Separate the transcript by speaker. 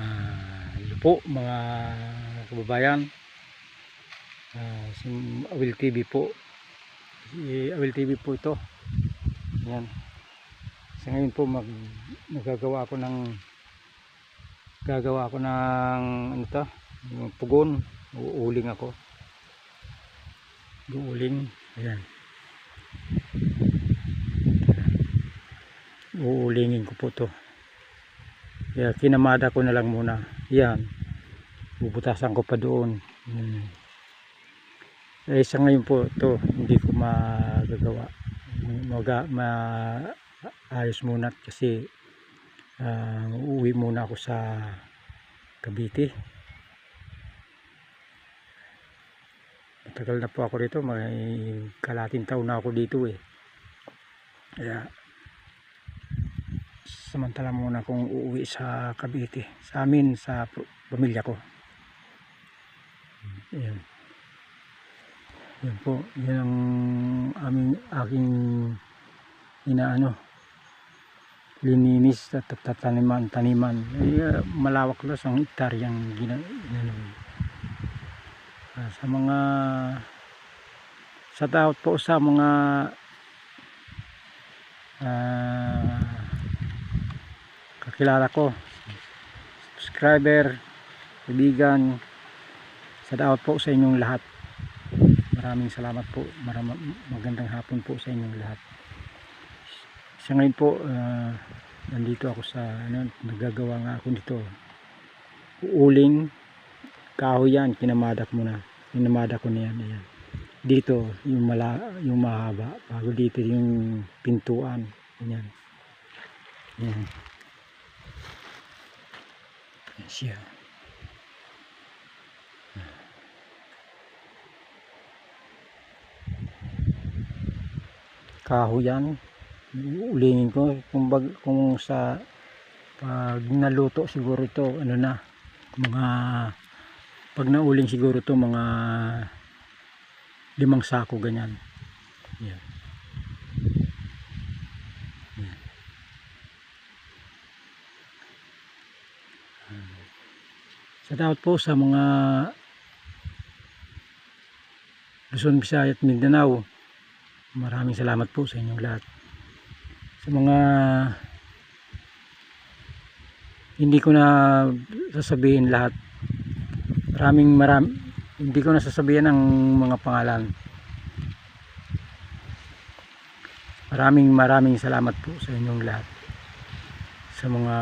Speaker 1: Hello po mga kababayan, si Awil TV po. Si Awil TV po ito. Yan. Sa ngayon po gagawa ako ng ano to, pugon. Uuling ako. Uuling. Ayan. Uulingin ko po to. Kaya kinamada ko na lang muna. Yan. Bubutasan ko pa doon. Sa ngayon po ito hindi ko magagawa. Ayos muna kasi uuwi muna ako sa Cavite. Matagal na po ako dito. May kalating taon na ako dito eh. Kaya samantala muna akong uuwi sa Cavite, sa amin, sa pamilya ko. Ayan. Yan po, yan ang aking lininis at taniman. Malawak na sa hektaryang sa mga tao po sa mga kakilala ko, subscriber, kaibigan, sa daot po sa inyong lahat. Maraming salamat po. Magandang hapon po sa inyong lahat. Sa ngayon po nandito ako sa nagagawa nga ako dito. Uuling kahoy yan, kinamada ko niyan. Ayan. Dito yung mahaba, bago dito yung pintuan. Ayan. Ayan. Ayan siya. Kahoy yan. Ulingin ko kung sa pag naluto siguro ito pag nauling siguro ito mga 5 sako ganyan. Yan. Yan. Sa daot po sa mga Luzon, Visayas at Mindanao, maraming salamat po sa inyong lahat. Sa mga hindi ko na sasabihin lahat, hindi ko na sasabihin ang mga pangalan. Maraming salamat po sa inyong lahat, sa mga